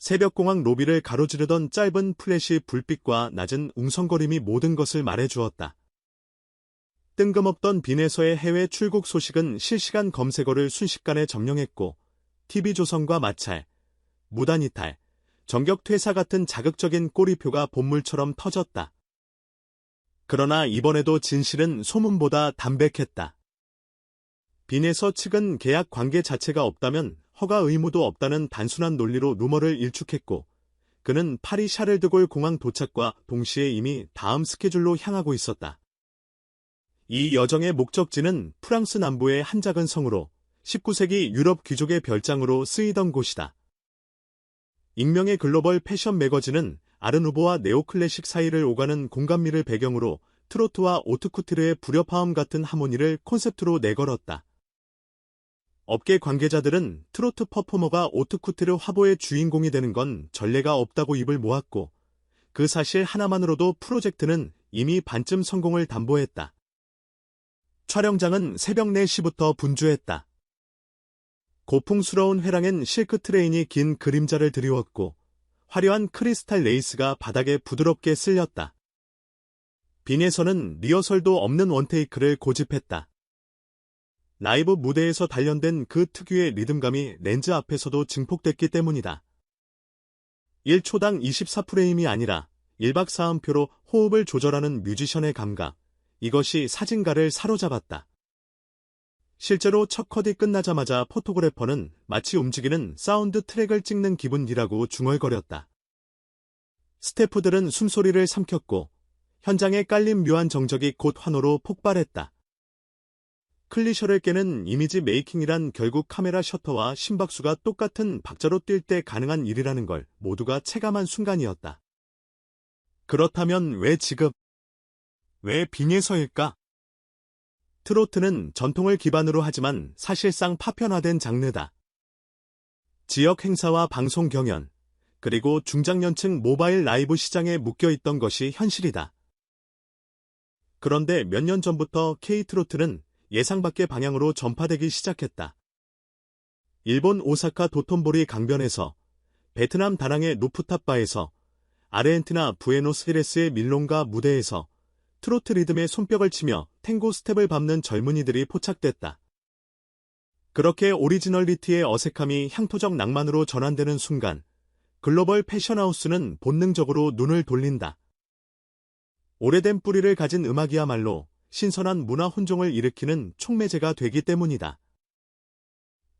새벽공항 로비를 가로지르던 짧은 플래시 불빛과 낮은 웅성거림이 모든 것을 말해주었다. 뜬금없던 빈에서의 해외 출국 소식은 실시간 검색어를 순식간에 점령했고 TV조선과 마찰, 무단이탈, 정격 퇴사 같은 자극적인 꼬리표가 본물처럼 터졌다. 그러나 이번에도 진실은 소문보다 담백했다. 빈에서 측은 계약 관계 자체가 없다면 허가 의무도 없다는 단순한 논리로 루머를 일축했고 그는 파리 샤를드골 공항 도착과 동시에 이미 다음 스케줄로 향하고 있었다. 이 여정의 목적지는 프랑스 남부의 한 작은 성으로 19세기 유럽 귀족의 별장으로 쓰이던 곳이다. 익명의 글로벌 패션 매거진은 아르누보와 네오클래식 사이를 오가는 공감미를 배경으로 트로트와 오트쿠트르의 불협화음 같은 하모니를 콘셉트로 내걸었다. 업계 관계자들은 트로트 퍼포머가 오트쿠트르 화보의 주인공이 되는 건 전례가 없다고 입을 모았고 그 사실 하나만으로도 프로젝트는 이미 반쯤 성공을 담보했다. 촬영장은 새벽 4시부터 분주했다. 고풍스러운 회랑엔 실크 트레인이 긴 그림자를 드리웠고 화려한 크리스탈 레이스가 바닥에 부드럽게 쓸렸다. 빈에서는 리허설도 없는 원테이크를 고집했다. 라이브 무대에서 단련된 그 특유의 리듬감이 렌즈 앞에서도 증폭됐기 때문이다. 1초당 24프레임이 아니라 1박 4음표로 호흡을 조절하는 뮤지션의 감각, 이것이 사진가를 사로잡았다. 실제로 첫 컷이 끝나자마자 포토그래퍼는 마치 움직이는 사운드 트랙을 찍는 기분이라고 중얼거렸다. 스태프들은 숨소리를 삼켰고 현장에 깔린 묘한 정적이 곧 환호로 폭발했다. 클리셔를 깨는 이미지 메이킹이란 결국 카메라 셔터와 심박수가 똑같은 박자로 뛸 때 가능한 일이라는 걸 모두가 체감한 순간이었다. 그렇다면 왜 지금, 왜 빈에서일까? 트로트는 전통을 기반으로 하지만 사실상 파편화된 장르다. 지역 행사와 방송 경연, 그리고 중장년층 모바일 라이브 시장에 묶여있던 것이 현실이다. 그런데 몇 년 전부터 K-트로트는 예상 밖의 방향으로 전파되기 시작했다. 일본 오사카 도톤보리 강변에서, 베트남 다낭의 루프탑바에서, 아르헨티나 부에노스아이레스의 밀롱가 무대에서 트로트 리듬에 손뼉을 치며 탱고 스텝을 밟는 젊은이들이 포착됐다. 그렇게 오리지널리티의 어색함이 향토적 낭만으로 전환되는 순간 글로벌 패션하우스는 본능적으로 눈을 돌린다. 오래된 뿌리를 가진 음악이야말로 신선한 문화 혼종을 일으키는 촉매제가 되기 때문이다.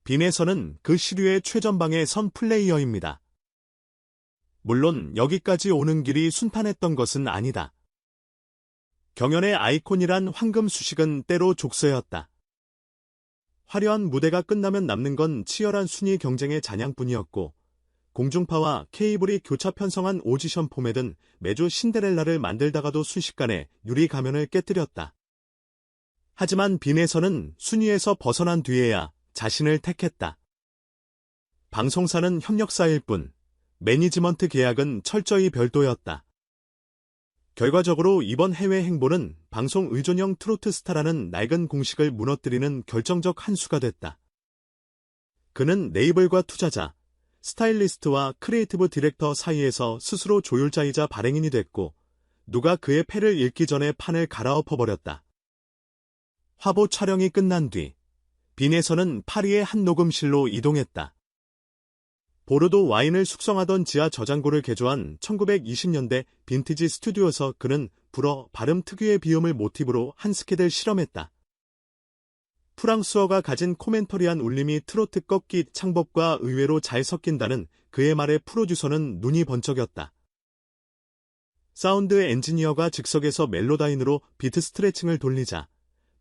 빈에서는 그 시류의 최전방에 선 플레이어입니다. 물론 여기까지 오는 길이 순탄했던 것은 아니다. 경연의 아이콘이란 황금 수식은 때로 족쇄였다. 화려한 무대가 끝나면 남는 건 치열한 순위 경쟁의 잔향뿐이었고 공중파와 케이블이 교차 편성한 오디션 포맷은 매주 신데렐라를 만들다가도 순식간에 유리 가면을 깨뜨렸다. 하지만 빈에서는 순위에서 벗어난 뒤에야 자신을 택했다. 방송사는 협력사일 뿐, 매니지먼트 계약은 철저히 별도였다. 결과적으로 이번 해외 행보는 방송 의존형 트로트 스타라는 낡은 공식을 무너뜨리는 결정적 한 수가 됐다. 그는 레이블과 투자자, 스타일리스트와 크리에이티브 디렉터 사이에서 스스로 조율자이자 발행인이 됐고 누가 그의 패를 읽기 전에 판을 갈아엎어버렸다. 화보 촬영이 끝난 뒤 빈에서는 파리의 한 녹음실로 이동했다. 보르도 와인을 숙성하던 지하 저장고를 개조한 1920년대 빈티지 스튜디오에서 그는 불어 발음 특유의 비음을 모티브로 한 스케들 실험했다. 프랑스어가 가진 코멘터리한 울림이 트로트 꺾기 창법과 의외로 잘 섞인다는 그의 말에 프로듀서는 눈이 번쩍였다. 사운드 엔지니어가 즉석에서 멜로다인으로 비트 스트레칭을 돌리자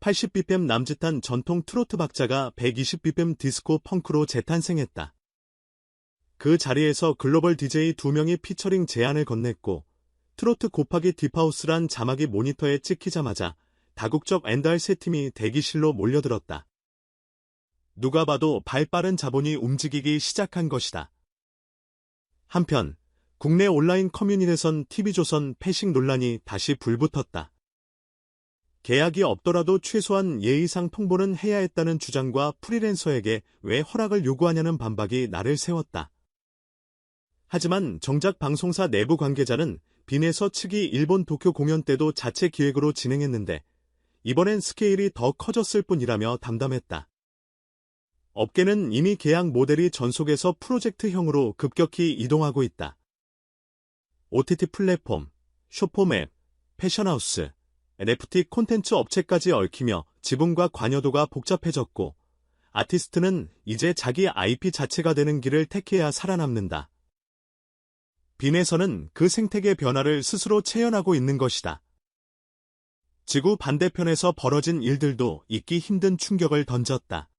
80bpm 남짓한 전통 트로트 박자가 120bpm 디스코 펑크로 재탄생했다. 그 자리에서 글로벌 DJ 2명이 피처링 제안을 건넸고 트로트 곱하기 딥하우스란 자막이 모니터에 찍히자마자 다국적 엔달 세 팀이 대기실로 몰려들었다. 누가 봐도 발빠른 자본이 움직이기 시작한 것이다. 한편 국내 온라인 커뮤니티에선 TV조선 패싱 논란이 다시 불붙었다. 계약이 없더라도 최소한 예의상 통보는 해야 했다는 주장과 프리랜서에게 왜 허락을 요구하냐는 반박이 날을 세웠다. 하지만 정작 방송사 내부 관계자는 빈에서 측이 일본 도쿄 공연 때도 자체 기획으로 진행했는데 이번엔 스케일이 더 커졌을 뿐이라며 담담했다. 업계는 이미 계약 모델이 전속에서 프로젝트형으로 급격히 이동하고 있다. OTT 플랫폼, 쇼폼앱, 패션하우스, NFT 콘텐츠 업체까지 얽히며 지분과 관여도가 복잡해졌고 아티스트는 이제 자기 IP 자체가 되는 길을 택해야 살아남는다. 빈에서는 그 생태계 변화를 스스로 체현하고 있는 것이다. 지구 반대편에서 벌어진 일들도 잊기 힘든 충격을 던졌다.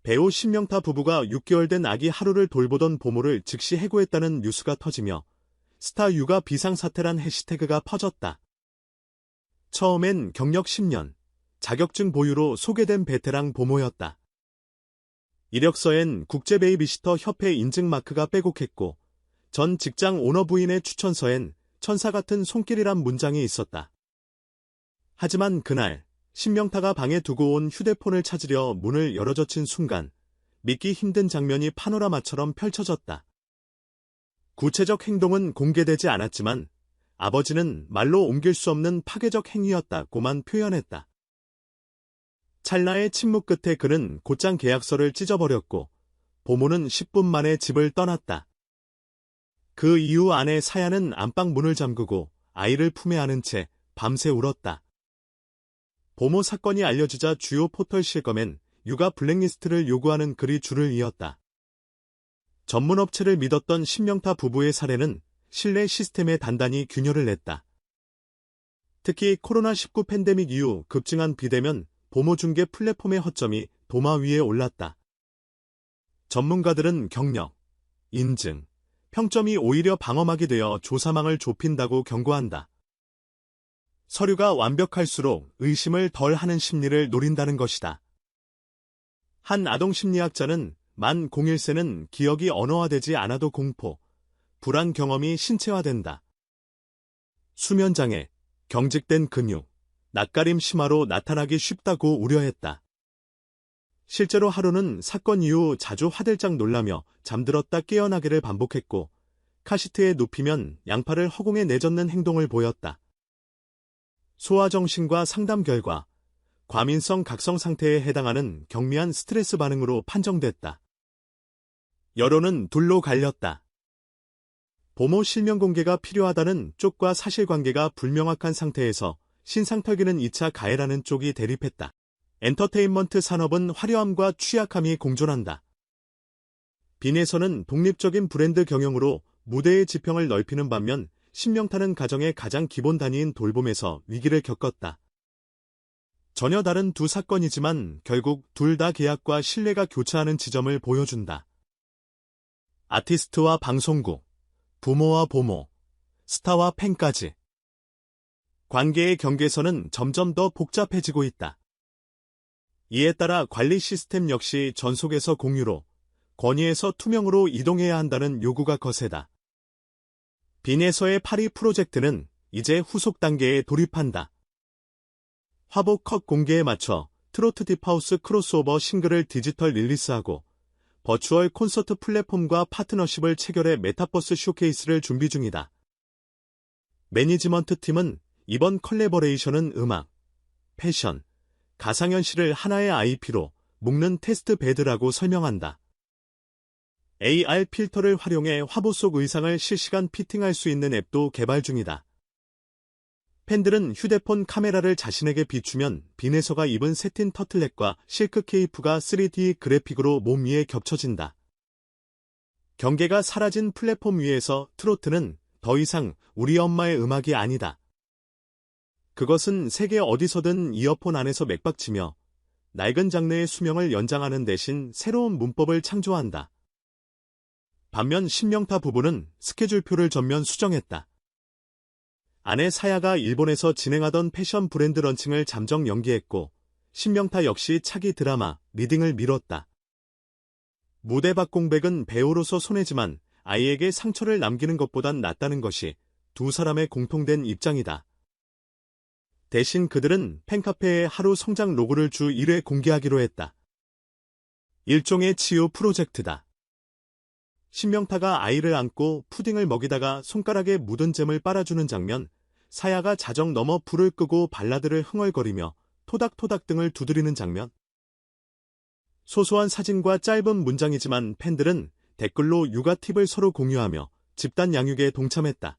배우 신명타 부부가 6개월 된 아기 하루를 돌보던 보모를 즉시 해고했다는 뉴스가 터지며 스타 육아 비상사태란 해시태그가 퍼졌다. 처음엔 경력 10년, 자격증 보유로 소개된 베테랑 보모였다. 이력서엔 국제베이비시터 협회 인증 마크가 빼곡했고 전 직장 오너 부인의 추천서엔 천사 같은 손길이란 문장이 있었다. 하지만 그날 신명타가 방에 두고 온 휴대폰을 찾으려 문을 열어젖힌 순간 믿기 힘든 장면이 파노라마처럼 펼쳐졌다. 구체적 행동은 공개되지 않았지만 아버지는 말로 옮길 수 없는 파괴적 행위였다고만 표현했다. 찰나의 침묵 끝에 그는 곧장 계약서를 찢어버렸고 보모는 10분 만에 집을 떠났다. 그 이후 아내 사야는 안방 문을 잠그고 아이를 품에 안은 채 밤새 울었다. 보모 사건이 알려지자 주요 포털 실검엔 육아 블랙리스트를 요구하는 글이 줄을 이었다. 전문 업체를 믿었던 신명타 부부의 사례는 신뢰 시스템에 단단히 균열을 냈다. 특히 코로나19 팬데믹 이후 급증한 비대면 보모 중개 플랫폼의 허점이 도마 위에 올랐다. 전문가들은 경력, 인증, 평점이 오히려 방어막이 되어 조사망을 좁힌다고 경고한다. 서류가 완벽할수록 의심을 덜 하는 심리를 노린다는 것이다. 한 아동심리학자는 만 01세는 기억이 언어화되지 않아도 공포, 불안 경험이 신체화된다. 수면장애, 경직된 근육, 낯가림 심화로 나타나기 쉽다고 우려했다. 실제로 하루는 사건 이후 자주 화들짝 놀라며 잠들었다 깨어나기를 반복했고 카시트에 눕히면 양팔을 허공에 내젓는 행동을 보였다. 소아정신과 상담 결과 과민성 각성 상태에 해당하는 경미한 스트레스 반응으로 판정됐다. 여론은 둘로 갈렸다. 보모 실명 공개가 필요하다는 쪽과 사실관계가 불명확한 상태에서 신상털기는 2차 가해라는 쪽이 대립했다. 엔터테인먼트 산업은 화려함과 취약함이 공존한다. 빈에서는 독립적인 브랜드 경영으로 무대의 지평을 넓히는 반면 신명타는 가정의 가장 기본 단위인 돌봄에서 위기를 겪었다. 전혀 다른 두 사건이지만 결국 둘 다 계약과 신뢰가 교차하는 지점을 보여준다. 아티스트와 방송국, 부모와 보모, 스타와 팬까지. 관계의 경계선은 점점 더 복잡해지고 있다. 이에 따라 관리 시스템 역시 전속에서 공유로, 권위에서 투명으로 이동해야 한다는 요구가 거세다. 빈에서의 파리 프로젝트는 이제 후속 단계에 돌입한다. 화보 컷 공개에 맞춰 트로트 딥하우스 크로스오버 싱글을 디지털 릴리스하고 버추얼 콘서트 플랫폼과 파트너십을 체결해 메타버스 쇼케이스를 준비 중이다. 매니지먼트 팀은 이번 컬래버레이션은 음악, 패션, 가상현실을 하나의 IP로 묶는 테스트 베드라고 설명한다. AR 필터를 활용해 화보 속 의상을 실시간 피팅할 수 있는 앱도 개발 중이다. 팬들은 휴대폰 카메라를 자신에게 비추면 빈에서가 입은 세틴 터틀넥과 실크 케이프가 3D 그래픽으로 몸 위에 겹쳐진다. 경계가 사라진 플랫폼 위에서 트로트는 더 이상 우리 엄마의 음악이 아니다. 그것은 세계 어디서든 이어폰 안에서 맥박치며 낡은 장르의 수명을 연장하는 대신 새로운 문법을 창조한다. 반면 신명타 부부는 스케줄표를 전면 수정했다. 아내 사야가 일본에서 진행하던 패션 브랜드 런칭을 잠정 연기했고 신명타 역시 차기 드라마 리딩을 미뤘다. 무대 밖 공백은 배우로서 손해지만 아이에게 상처를 남기는 것보단 낫다는 것이 두 사람의 공통된 입장이다. 대신 그들은 팬카페에 하루 성장 로고를 주 1회 공개하기로 했다. 일종의 치유 프로젝트다. 신명타가 아이를 안고 푸딩을 먹이다가 손가락에 묻은 잼을 빨아주는 장면, 사야가 자정 넘어 불을 끄고 발라드를 흥얼거리며 토닥토닥 등을 두드리는 장면. 소소한 사진과 짧은 문장이지만 팬들은 댓글로 육아 팁을 서로 공유하며 집단 양육에 동참했다.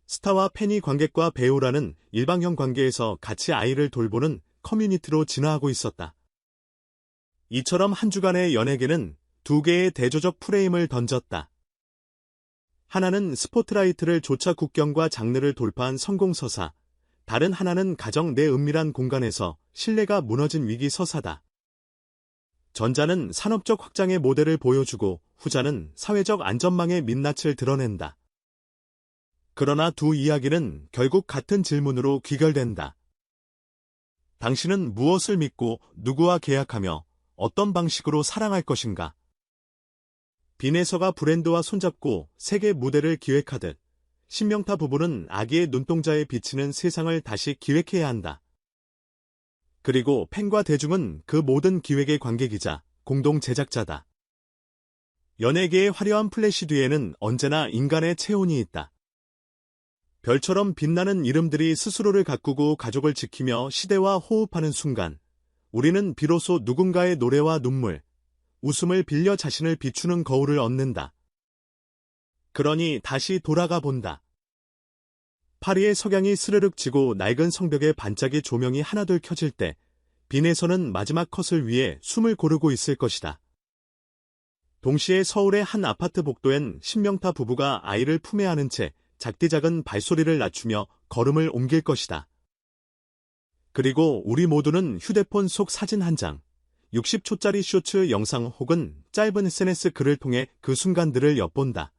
스타와 팬이 관객과 배우라는 일방형 관계에서 같이 아이를 돌보는 커뮤니티로 진화하고 있었다. 이처럼 한 주간의 연예계는 두 개의 대조적 프레임을 던졌다. 하나는 스포트라이트를 좇아 국경과 장르를 돌파한 성공서사, 다른 하나는 가정 내 은밀한 공간에서 신뢰가 무너진 위기서사다. 전자는 산업적 확장의 모델을 보여주고 후자는 사회적 안전망의 민낯을 드러낸다. 그러나 두 이야기는 결국 같은 질문으로 귀결된다. 당신은 무엇을 믿고 누구와 계약하며 어떤 방식으로 사랑할 것인가? 빈에서가 브랜드와 손잡고 세계 무대를 기획하듯 신명타 부부는 아기의 눈동자에 비치는 세상을 다시 기획해야 한다. 그리고 팬과 대중은 그 모든 기획의 관객이자 공동 제작자다. 연예계의 화려한 플래시 뒤에는 언제나 인간의 체온이 있다. 별처럼 빛나는 이름들이 스스로를 가꾸고 가족을 지키며 시대와 호흡하는 순간, 우리는 비로소 누군가의 노래와 눈물, 웃음을 빌려 자신을 비추는 거울을 얻는다. 그러니 다시 돌아가 본다. 파리의 석양이 스르륵 지고 낡은 성벽에 반짝이 조명이 하나둘 켜질 때, 빈에서는 마지막 컷을 위해 숨을 고르고 있을 것이다. 동시에 서울의 한 아파트 복도엔 신명타 부부가 아이를 품에 안은 채 작디작은 발소리를 낮추며 걸음을 옮길 것이다. 그리고 우리 모두는 휴대폰 속 사진 한 장, 60초짜리 쇼츠 영상 혹은 짧은 SNS 글을 통해 그 순간들을 엿본다.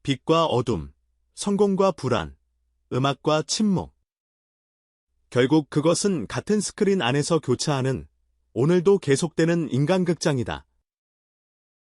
빛과 어둠, 성공과 불안, 음악과 침묵. 결국 그것은 같은 스크린 안에서 교차하는 오늘도 계속되는 인간극장이다.